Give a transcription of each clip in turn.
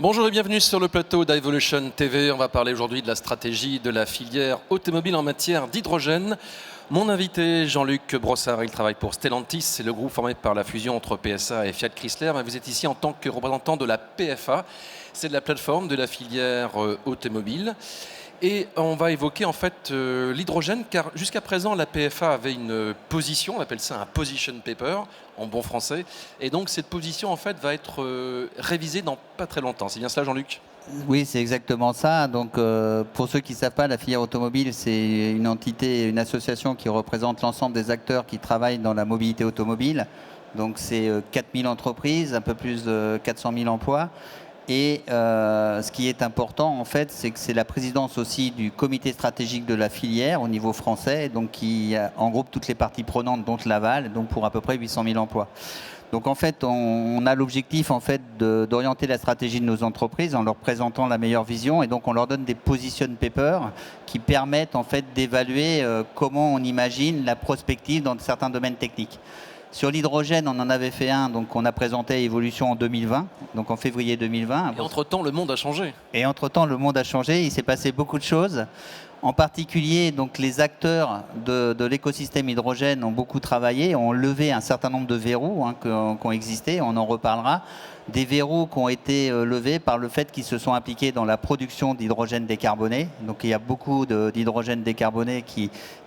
Bonjour et bienvenue sur le plateau d'Evolution TV. On va parler aujourd'hui de la stratégie de la filière automobile en matière d'hydrogène. Mon invité, Jean-Luc Brossard, il travaille pour Stellantis, c'est le groupe formé par la fusion entre PSA et Fiat Chrysler. Mais vous êtes ici en tant que représentant de la PFA, c'est de la plateforme de la filière automobile. Et on va évoquer en fait l'hydrogène, car jusqu'à présent la PFA avait une position, on appelle ça un position paper en bon français, et donc cette position en fait va être révisée dans pas très longtemps. C'est bien cela, Jean-Luc ? Oui, c'est exactement ça. Donc, pour ceux qui ne savent pas, la filière automobile, c'est une entité, une association qui représente l'ensemble des acteurs qui travaillent dans la mobilité automobile. Donc, c'est 4000 entreprises, un peu plus de 400 000 emplois. Et ce qui est important, en fait, c'est que c'est la présidence aussi du comité stratégique de la filière au niveau français, donc qui regroupe toutes les parties prenantes, dont Laval, donc pour à peu près 800 000 emplois. Donc en fait, on a l'objectif en fait d'orienter la stratégie de nos entreprises en leur présentant la meilleure vision, et donc on leur donne des position papers qui permettent en fait d'évaluer comment on imagine la prospective dans certains domaines techniques. Sur l'hydrogène, on en avait fait un, donc on a présenté Evolution en 2020, donc en février 2020. Et entre-temps, le monde a changé. Et entre-temps, le monde a changé, il s'est passé beaucoup de choses. En particulier, donc, les acteurs de l'écosystème hydrogène ont beaucoup travaillé, ont levé un certain nombre de verrous qui ont existé, on en reparlera. Des verrous qui ont été levés par le fait qu'ils se sont impliqués dans la production d'hydrogène décarboné. Donc il y a beaucoup d'hydrogène décarboné,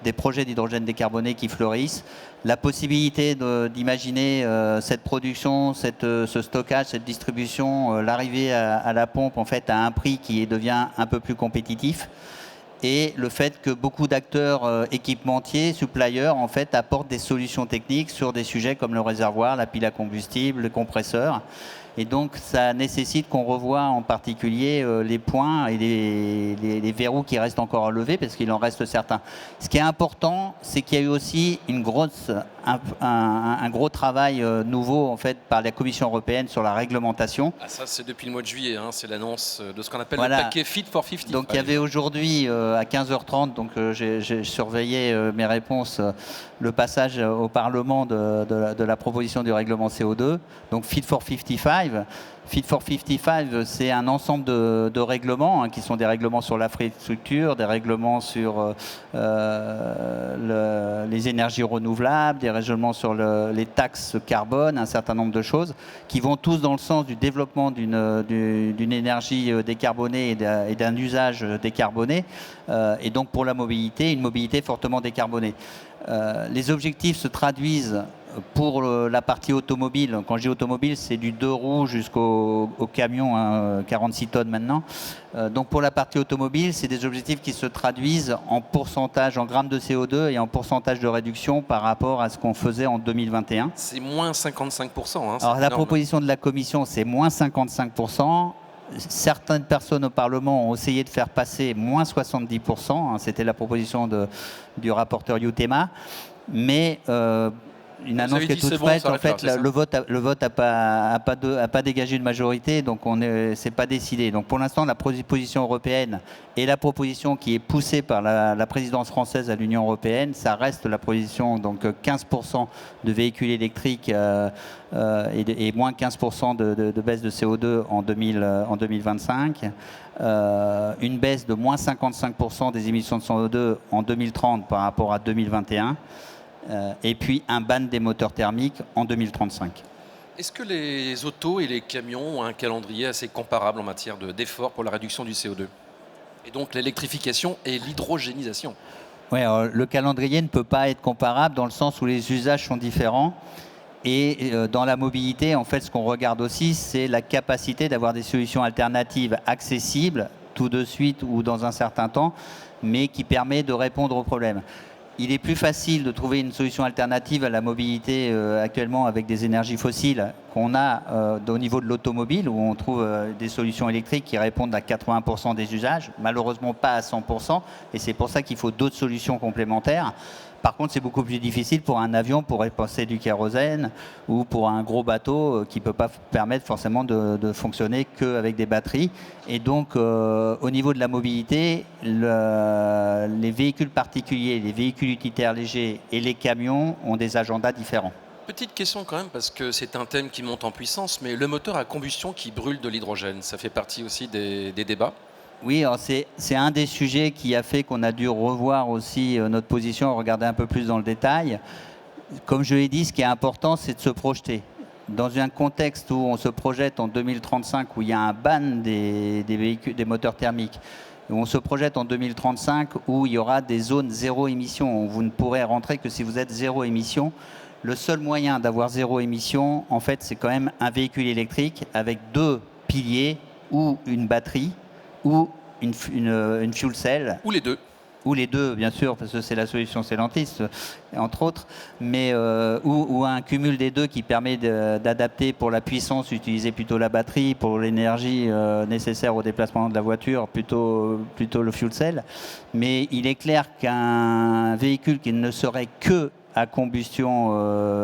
des projets d'hydrogène décarboné qui fleurissent. La possibilité d'imaginer cette production, ce stockage, cette distribution, l'arrivée à la pompe en fait, à un prix qui devient un peu plus compétitif. Et le fait que beaucoup d'acteurs équipementiers, suppliers, en fait, apportent des solutions techniques sur des sujets comme le réservoir, la pile à combustible, le compresseur. Et donc, ça nécessite qu'on revoie en particulier les points et les verrous qui restent encore à lever, parce qu'il en reste certains. Ce qui est important, c'est qu'il y a eu aussi un gros travail nouveau en fait, par la Commission européenne sur la réglementation. Ah, ça, c'est depuis le mois de juillet, hein, c'est l'annonce de ce qu'on appelle voilà. Le paquet Fit for 50. Donc, il y avait aujourd'hui à 15h30, donc j'ai surveillé mes réponses, le passage au Parlement de la proposition du règlement CO2, donc Fit for 55. Fit for 55, c'est un ensemble de règlements qui sont des règlements sur l'infrastructure, des règlements sur les énergies renouvelables, des règlements sur les taxes carbone, un certain nombre de choses qui vont tous dans le sens du développement d'une énergie décarbonée et d'un usage décarboné, et donc pour la mobilité, une mobilité fortement décarbonée. Les objectifs se traduisent pour la partie automobile. Quand je dis automobile, c'est du 2 roues jusqu'au camion, 46 tonnes maintenant. Donc pour la partie automobile, c'est des objectifs qui se traduisent en pourcentage, en grammes de CO2 et en pourcentage de réduction par rapport à ce qu'on faisait en 2021. C'est moins 55%. Hein, alors la proposition de la Commission, c'est moins 55%. Certaines personnes au Parlement ont essayé de faire passer moins 70%. C'était la proposition du rapporteur Yutema. Mais une annonce qui est toute faite, en fait, le vote n'a pas dégagé une majorité, donc c'est pas décidé. Donc pour l'instant, la position européenne et la proposition qui est poussée par la présidence française à l'Union européenne, ça reste la position, donc 15% de véhicules électriques et moins 15% de baisse de CO2 en 2025. Une baisse de moins 55% des émissions de CO2 en 2030 par rapport à 2021. Et puis un ban des moteurs thermiques en 2035. Est-ce que les autos et les camions ont un calendrier assez comparable en matière d'efforts pour la réduction du CO2 ? Et donc l'électrification et l'hydrogénisation ? Oui, le calendrier ne peut pas être comparable dans le sens où les usages sont différents. Et dans la mobilité, en fait, ce qu'on regarde aussi, c'est la capacité d'avoir des solutions alternatives accessibles tout de suite ou dans un certain temps, mais qui permet de répondre aux problèmes. Il est plus facile de trouver une solution alternative à la mobilité actuellement avec des énergies fossiles qu'on a au niveau de l'automobile, où on trouve des solutions électriques qui répondent à 80% des usages, malheureusement pas à 100%, et c'est pour ça qu'il faut d'autres solutions complémentaires. Par contre, c'est beaucoup plus difficile pour un avion pour passer du kérosène ou pour un gros bateau qui ne peut pas permettre forcément de fonctionner qu'avec des batteries. Et donc, au niveau de la mobilité, les véhicules particuliers, les véhicules utilitaires légers et les camions ont des agendas différents. petite question quand même, parce que c'est un thème qui monte en puissance, mais le moteur à combustion qui brûle de l'hydrogène, ça fait partie aussi des débats? Oui, alors c'est un des sujets qui a fait qu'on a dû revoir aussi notre position, regarder un peu plus dans le détail. Comme je l'ai dit, ce qui est important, c'est de se projeter. Dans un contexte où on se projette en 2035, où il y a un ban des véhicules, des moteurs thermiques, où on se projette en 2035, où il y aura des zones zéro émission, où vous ne pourrez rentrer que si vous êtes zéro émission. Le seul moyen d'avoir zéro émission, en fait, c'est quand même un véhicule électrique avec deux piliers ou une batterie ou une fuel cell. Ou les deux? Ou les deux, bien sûr, parce que c'est la solution Stellantis, entre autres, mais ou un cumul des deux qui permet d'adapter pour la puissance, utiliser plutôt la batterie, pour l'énergie nécessaire au déplacement de la voiture, plutôt le fuel cell. Mais il est clair qu'un véhicule qui ne serait que à combustion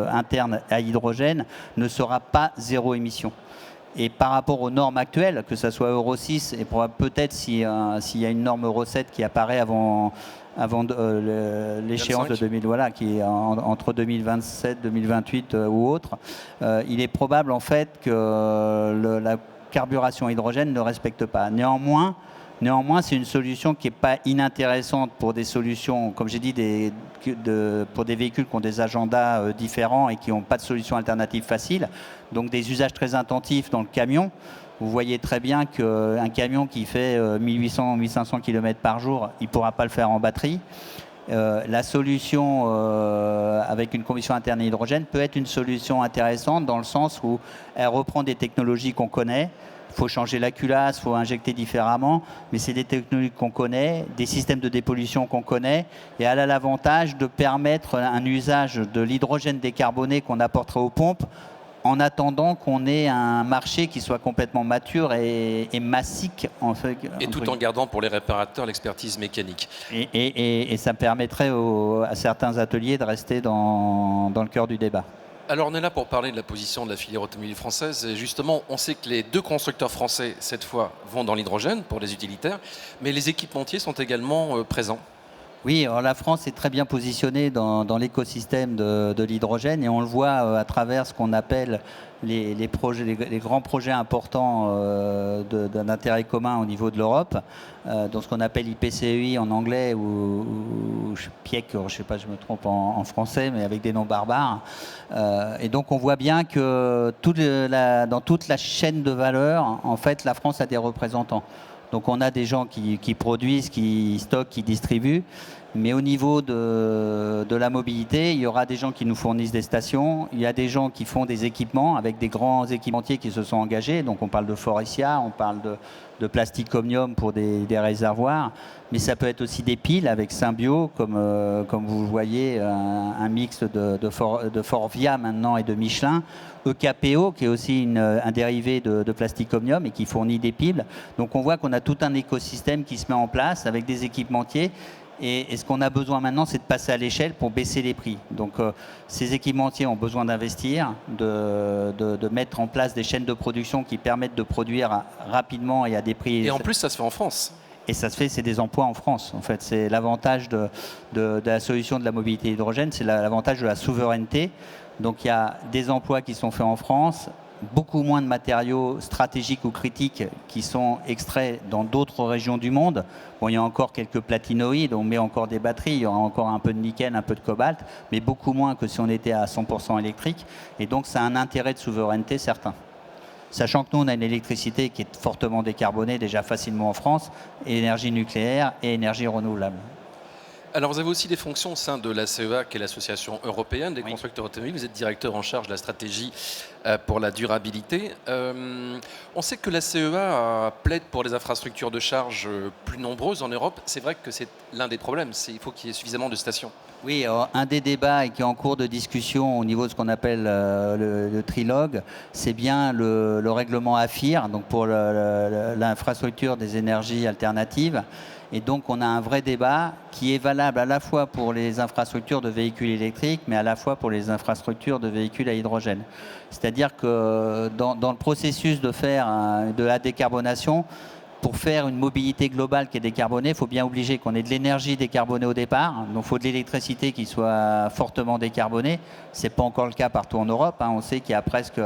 interne à hydrogène ne sera pas zéro émission. Et par rapport aux normes actuelles, que ce soit Euro 6 et peut-être s'il y a une norme Euro 7 qui apparaît avant l'échéance de 2000, voilà, qui est entre 2027, 2028 ou autre, il est probable en fait que la carburation hydrogène ne respecte pas. Néanmoins, c'est une solution qui n'est pas inintéressante pour des solutions, comme j'ai dit, pour des véhicules qui ont des agendas différents et qui n'ont pas de solution alternative facile. Donc des usages très intensifs dans le camion. Vous voyez très bien qu'un camion qui fait 1800-1500 km par jour, il ne pourra pas le faire en batterie. La solution avec une combustion interne à hydrogène peut être une solution intéressante dans le sens où elle reprend des technologies qu'on connaît. Il faut changer la culasse, il faut injecter différemment, mais c'est des technologies qu'on connaît, des systèmes de dépollution qu'on connaît, et elle a l'avantage de permettre un usage de l'hydrogène décarboné qu'on apporterait aux pompes, en attendant qu'on ait un marché qui soit complètement mature et massique. En fait, et tout en gardant pour les réparateurs l'expertise mécanique. Et ça permettrait à certains ateliers de rester dans le cœur du débat. Alors on est là pour parler de la position de la filière automobile française, et justement on sait que les deux constructeurs français cette fois vont dans l'hydrogène pour les utilitaires, mais les équipementiers sont également présents. Oui, alors la France est très bien positionnée dans l'écosystème de l'hydrogène, et on le voit à travers ce qu'on appelle les grands projets importants d'intérêt commun au niveau de l'Europe, dans ce qu'on appelle IPCEI en anglais ou PIEC, je ne sais pas, je me trompe en français, mais avec des noms barbares. Et donc on voit bien que dans toute la chaîne de valeur, en fait, la France a des représentants. Donc on a des gens qui produisent, qui stockent, qui distribuent. Mais au niveau de la mobilité, il y aura des gens qui nous fournissent des stations. Il y a des gens qui font des équipements avec des grands équipementiers qui se sont engagés. Donc on parle de Faurecia, on parle de Plastic Omnium pour des réservoirs. Mais ça peut être aussi des piles avec Symbio, comme vous voyez, un mix de Forvia maintenant et de Michelin. EKPO, qui est aussi un dérivé de Plastic Omnium et qui fournit des piles. Donc on voit qu'on a tout un écosystème qui se met en place avec des équipementiers. Et ce qu'on a besoin maintenant, c'est de passer à l'échelle pour baisser les prix. Donc ces équipementiers ont besoin d'investir, de mettre en place des chaînes de production qui permettent de produire rapidement et à des prix... Et en plus, ça se fait en France. Et ça se fait, c'est des emplois en France. En fait, c'est l'avantage de la solution de la mobilité hydrogène, c'est l'avantage de la souveraineté. Donc il y a des emplois qui sont faits en France, beaucoup moins de matériaux stratégiques ou critiques qui sont extraits dans d'autres régions du monde. Bon, il y a encore quelques platinoïdes, on met encore des batteries, il y aura encore un peu de nickel, un peu de cobalt, mais beaucoup moins que si on était à 100% électrique. Et donc ça a un intérêt de souveraineté certain. Sachant que nous, on a une électricité qui est fortement décarbonée déjà facilement en France, et énergie nucléaire et énergie renouvelable. Alors vous avez aussi des fonctions au sein de la CEA, qui est l'association européenne des constructeurs automobiles. Vous êtes directeur en charge de la stratégie pour la durabilité. On sait que la CEA plaide pour des infrastructures de charge plus nombreuses en Europe. C'est vrai que c'est l'un des problèmes, il faut qu'il y ait suffisamment de stations. Oui, alors, un des débats qui est en cours de discussion au niveau de ce qu'on appelle le trilogue, c'est bien le règlement AFIR, donc pour l'infrastructure des énergies alternatives. Et donc on a un vrai débat qui est valable à la fois pour les infrastructures de véhicules électriques, mais à la fois pour les infrastructures de véhicules à hydrogène. C'est-à-dire que dans le processus de faire de la décarbonation, pour faire une mobilité globale qui est décarbonée, il faut bien obliger qu'on ait de l'énergie décarbonée au départ. Donc il faut de l'électricité qui soit fortement décarbonée. Ce n'est pas encore le cas partout en Europe. On sait qu'il y a presque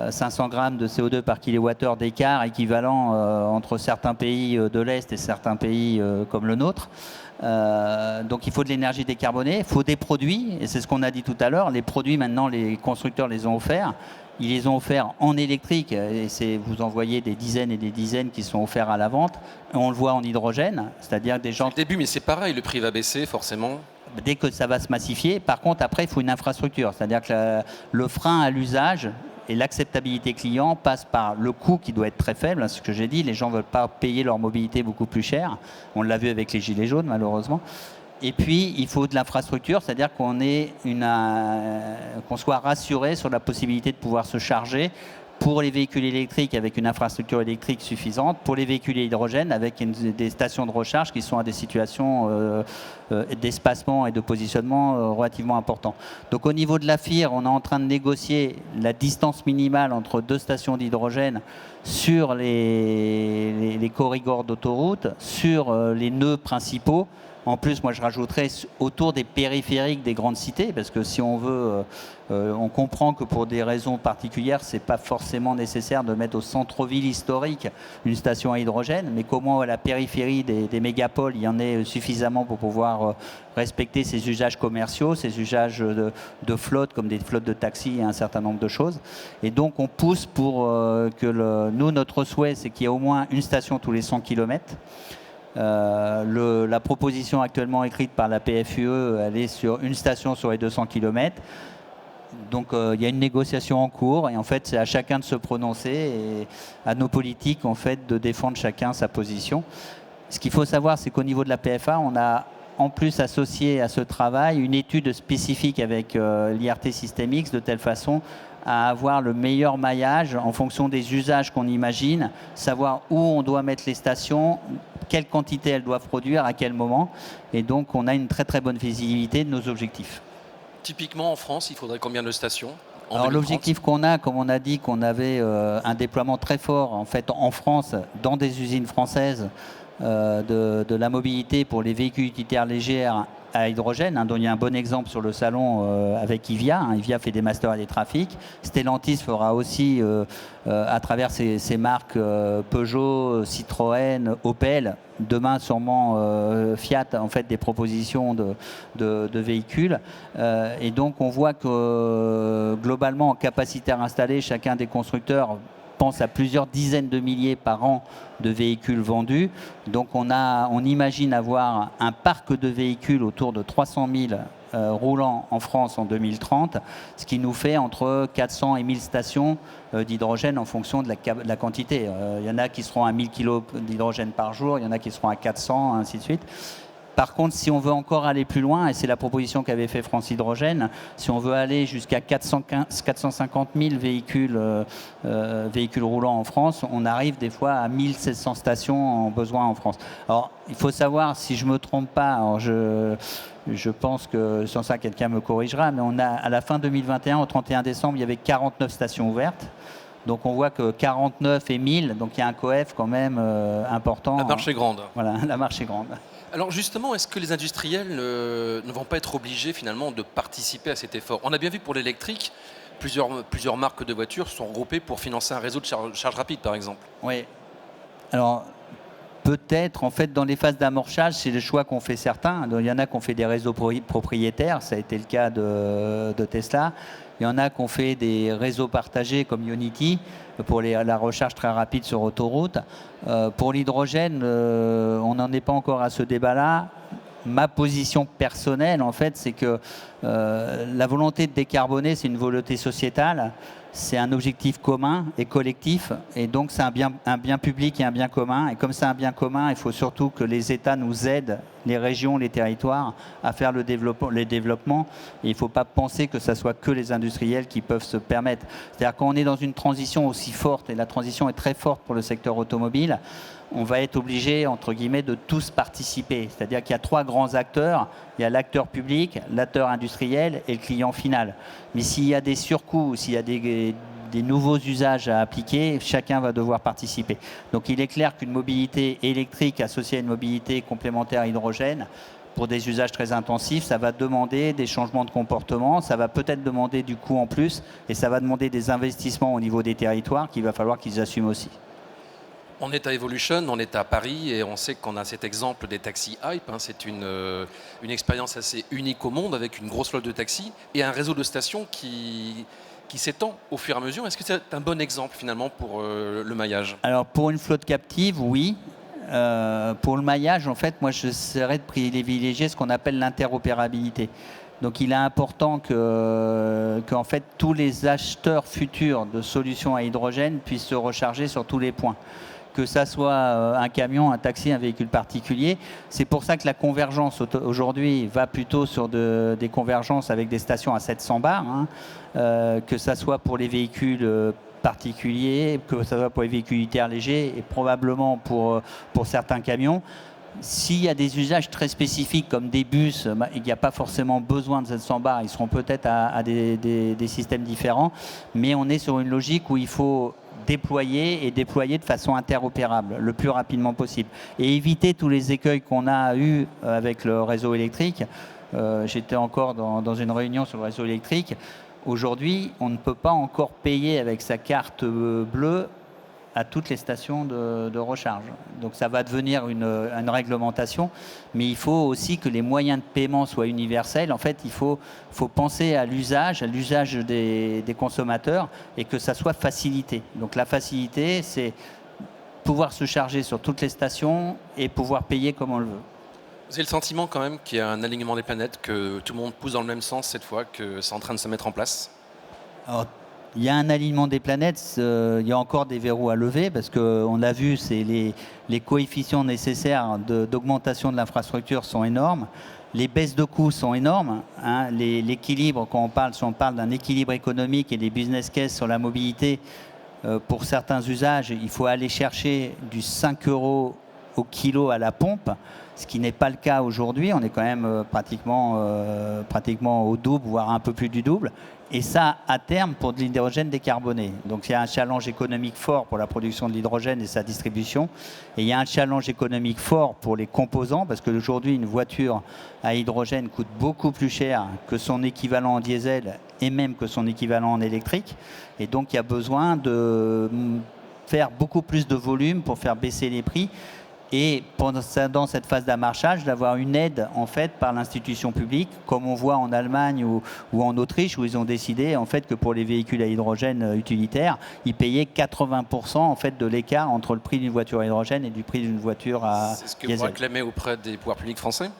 500 grammes de CO2 par kilowattheure d'écart équivalent entre certains pays de l'Est et certains pays comme le nôtre. Donc il faut de l'énergie décarbonée, il faut des produits, et c'est ce qu'on a dit tout à l'heure. Les produits, maintenant, les constructeurs les ont offerts. Ils les ont offerts en électrique, et vous en voyez des dizaines et des dizaines qui sont offerts à la vente. Et on le voit en hydrogène, c'est-à-dire que des gens... C'est le début, mais c'est pareil, le prix va baisser forcément. Dès que ça va se massifier. Par contre, après, il faut une infrastructure, c'est-à-dire que le frein à l'usage et l'acceptabilité client passe par le coût qui doit être très faible. C'est ce que j'ai dit, les gens ne veulent pas payer leur mobilité beaucoup plus cher. On l'a vu avec les gilets jaunes, malheureusement. Et puis, il faut de l'infrastructure, c'est-à-dire qu'on soit rassuré sur la possibilité de pouvoir se charger pour les véhicules électriques avec une infrastructure électrique suffisante, pour les véhicules à hydrogène avec des stations de recharge qui sont à des situations d'espacement et de positionnement relativement importants. Donc au niveau de la FIR, on est en train de négocier la distance minimale entre deux stations d'hydrogène sur les corridors d'autoroute, sur les nœuds principaux. En plus, moi, je rajouterais autour des périphériques des grandes cités, parce que si on veut, on comprend que pour des raisons particulières, c'est pas forcément nécessaire de mettre au centre-ville historique une station à hydrogène, mais comment à la périphérie des mégapoles, il y en ait suffisamment pour pouvoir respecter ces usages commerciaux, ces usages de flotte, comme des flottes de taxis et un certain nombre de choses. Et donc, on pousse pour que nous, notre souhait, c'est qu'il y ait au moins une station tous les 100 km. La proposition actuellement écrite par la PFUE, elle est sur une station sur les 200 km. Donc il y a une négociation en cours et en fait c'est à chacun de se prononcer et à nos politiques en fait de défendre chacun sa position. Ce qu'il faut savoir, c'est qu'au niveau de la PFA, on a en plus associé à ce travail une étude spécifique avec l'IRT System X de telle façon à avoir le meilleur maillage en fonction des usages qu'on imagine, savoir où on doit mettre les stations, quelle quantité elles doivent produire, à quel moment. Et donc, on a une très très bonne visibilité de nos objectifs. Typiquement, en France, il faudrait combien de stations en Alors 2030? l'objectif qu'on a, comme on a dit qu'on avait un déploiement très fort en fait en France, dans des usines françaises, de la mobilité pour les véhicules utilitaires légers à hydrogène, dont il y a un bon exemple sur le salon avec IVIA. IVIA fait des masters et des trafics. Stellantis fera aussi, à travers ses marques Peugeot, Citroën, Opel, demain sûrement Fiat, en fait, des propositions de véhicules. Et donc on voit que globalement, en capacité à installer, chacun des constructeurs pense à plusieurs dizaines de milliers par an de véhicules vendus. Donc on imagine avoir un parc de véhicules autour de 300 000 roulants en France en 2030, ce qui nous fait entre 400 et 1000 stations d'hydrogène en fonction de la quantité. Il y en a qui seront à 1000 kg d'hydrogène par jour, il y en a qui seront à 400, ainsi de suite. Par contre, si on veut encore aller plus loin, et c'est la proposition qu'avait fait France Hydrogène, si on veut aller jusqu'à 450 000 véhicules roulants en France, on arrive des fois à 1700 stations en besoin en France. Alors, il faut savoir, si je ne me trompe pas, alors je pense que sans ça, quelqu'un me corrigera, mais on a, à la fin 2021, au 31 décembre, il y avait 49 stations ouvertes. Donc on voit que 49 et 1000, donc il y a un coef quand même important. La marche est grande. Voilà, la marche est grande. Alors justement, est-ce que les industriels ne vont pas être obligés finalement de participer à cet effort? On a bien vu pour l'électrique, plusieurs marques de voitures sont regroupées pour financer un réseau de charge rapide par exemple. Oui. Alors peut-être en fait dans les phases d'amorçage, c'est le choix qu'ont fait certains. Il y en a qui ont fait des réseaux propriétaires, ça a été le cas de Tesla. Il y en a qui ont fait des réseaux partagés comme Ionity pour la recharge très rapide sur autoroute. Pour l'hydrogène, on n'en est pas encore à ce débat-là. Ma position personnelle, en fait, c'est que la volonté de décarboner, c'est une volonté sociétale. C'est un objectif commun et collectif, et donc c'est un bien public et un bien commun. Et comme c'est un bien commun, il faut surtout que les États nous aident, les régions, les territoires, à faire les développements. Et il ne faut pas penser que ce soit que les industriels qui peuvent se permettre. C'est-à-dire qu'on est dans une transition aussi forte, et la transition est très forte pour le secteur automobile, on va être obligé, entre guillemets, de tous participer. C'est-à-dire qu'il y a trois grands acteurs. Il y a l'acteur public, l'acteur industriel et le client final. Mais s'il y a des surcoûts, s'il y a des des nouveaux usages à appliquer, chacun va devoir participer. Donc il est clair qu'une mobilité électrique associée à une mobilité complémentaire à hydrogène, pour des usages très intensifs, ça va demander des changements de comportement, ça va peut-être demander du coût en plus, et ça va demander des investissements au niveau des territoires qu'il va falloir qu'ils assument aussi. On est à Evolution, on est à Paris et on sait qu'on a cet exemple des taxis Hype. C'est une expérience assez unique au monde avec une grosse flotte de taxis et un réseau de stations qui s'étend au fur et à mesure. Est-ce que c'est un bon exemple finalement pour le maillage? Alors pour une flotte captive, oui. Pour le maillage, en fait, moi j'essaierais de privilégier ce qu'on appelle l'interopérabilité. Donc il est important qu'en fait tous les acheteurs futurs de solutions à hydrogène puissent se recharger sur tous les points. Que ça soit un camion, un taxi, un véhicule particulier. C'est pour ça que la convergence aujourd'hui va plutôt sur des convergences avec des stations à 700 bars, que ça soit pour les véhicules particuliers, que ça soit pour les véhicules utilitaires légers et probablement pour certains camions. S'il y a des usages très spécifiques comme des bus, il n'y a pas forcément besoin de 700 bars, ils seront peut-être à des systèmes différents, mais on est sur une logique où il faut déployer de façon interopérable le plus rapidement possible et éviter tous les écueils qu'on a eus avec le réseau électrique. J'étais encore dans une réunion sur le réseau électrique. Aujourd'hui, on ne peut pas encore payer avec sa carte bleue à toutes les stations de recharge. Donc ça va devenir une réglementation, mais il faut aussi que les moyens de paiement soient universels. En fait, il faut penser à l'usage des consommateurs et que ça soit facilité. Donc la facilité, c'est pouvoir se charger sur toutes les stations et pouvoir payer comme on le veut. Vous avez le sentiment quand même qu'il y a un alignement des planètes, que tout le monde pousse dans le même sens cette fois, que c'est en train de se mettre en place? Alors, il y a un alignement des planètes, il y a encore des verrous à lever parce qu'on l'a vu, les coefficients nécessaires d'augmentation de l'infrastructure sont énormes. Les baisses de coûts sont énormes. L'équilibre, quand si on parle d'un équilibre économique et des business cases sur la mobilité, pour certains usages, il faut aller chercher du 5 € au kilo à la pompe, ce qui n'est pas le cas aujourd'hui. On est quand même pratiquement au double, voire un peu plus du double. Et ça, à terme, pour de l'hydrogène décarboné. Donc il y a un challenge économique fort pour la production de l'hydrogène et sa distribution. Et il y a un challenge économique fort pour les composants, parce qu'aujourd'hui, une voiture à hydrogène coûte beaucoup plus cher que son équivalent en diesel et même que son équivalent en électrique. Et donc il y a besoin de faire beaucoup plus de volume pour faire baisser les prix. Et dans cette phase d'amarchage, d'avoir une aide en fait par l'institution publique, comme on voit en Allemagne ou en Autriche, où ils ont décidé en fait que pour les véhicules à hydrogène utilitaires, ils payaient 80% en fait de l'écart entre le prix d'une voiture à hydrogène et du prix d'une voiture à diesel. C'est ce que vous réclamez auprès des pouvoirs publics français?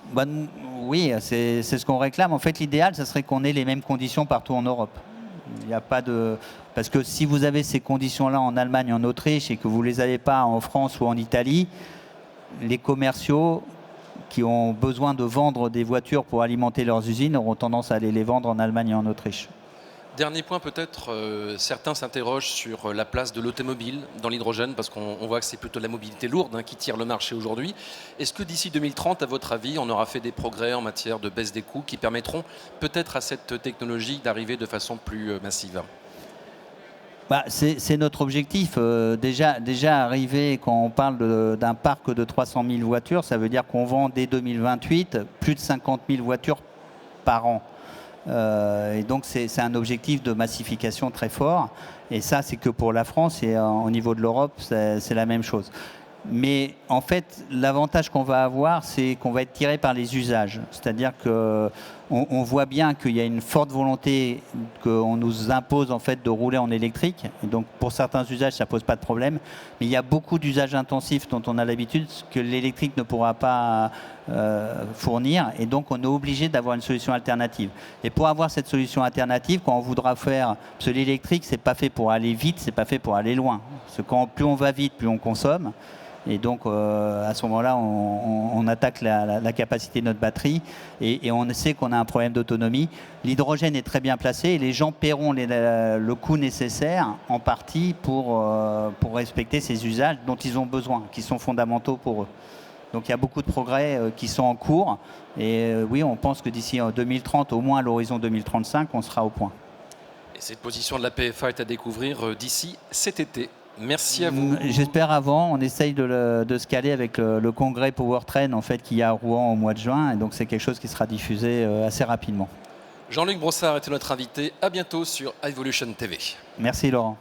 Oui, c'est ce qu'on réclame. En fait, l'idéal, ce serait qu'on ait les mêmes conditions partout en Europe. Il n'y a pas de... Parce que si vous avez ces conditions-là en Allemagne, en Autriche, et que vous ne les avez pas en France ou en Italie, les commerciaux qui ont besoin de vendre des voitures pour alimenter leurs usines auront tendance à aller les vendre en Allemagne et en Autriche. Dernier point peut-être, certains s'interrogent sur la place de l'automobile dans l'hydrogène, parce qu'on voit que c'est plutôt la mobilité lourde qui tire le marché aujourd'hui. Est-ce que d'ici 2030, à votre avis, on aura fait des progrès en matière de baisse des coûts qui permettront peut-être à cette technologie d'arriver de façon plus massive? C'est notre objectif. Déjà arrivé, quand on parle d'un parc de 300 000 voitures, ça veut dire qu'on vend dès 2028 plus de 50 000 voitures par an. Et donc c'est un objectif de massification très fort. Et ça, c'est que pour la France, et au niveau de l'Europe, c'est la même chose. Mais en fait, l'avantage qu'on va avoir, c'est qu'on va être tiré par les usages. C'est-à-dire qu'on voit bien qu'il y a une forte volonté qu'on nous impose en fait de rouler en électrique. Et donc pour certains usages, ça ne pose pas de problème. Mais il y a beaucoup d'usages intensifs dont on a l'habitude que l'électrique ne pourra pas fournir. Et donc on est obligé d'avoir une solution alternative. Et pour avoir cette solution alternative, quand on voudra faire... Parce que l'électrique, ce n'est pas fait pour aller vite, ce n'est pas fait pour aller loin. Parce que plus on va vite, plus on consomme. Et donc, à ce moment-là, on attaque la capacité de notre batterie et on sait qu'on a un problème d'autonomie. L'hydrogène est très bien placé et les gens paieront le coût nécessaire en partie pour respecter ces usages dont ils ont besoin, qui sont fondamentaux pour eux. Donc, il y a beaucoup de progrès qui sont en cours. Et oui, on pense que d'ici 2030, au moins à l'horizon 2035, on sera au point. Cette position de la PFA est à découvrir d'ici cet été. Merci à vous. J'espère avant. On essaye de se caler avec le congrès Powertrain en fait, qu'il y a à Rouen au mois de juin. Et donc c'est quelque chose qui sera diffusé assez rapidement. Jean-Luc Brossard était notre invité. À bientôt sur Evolution TV. Merci Laurent.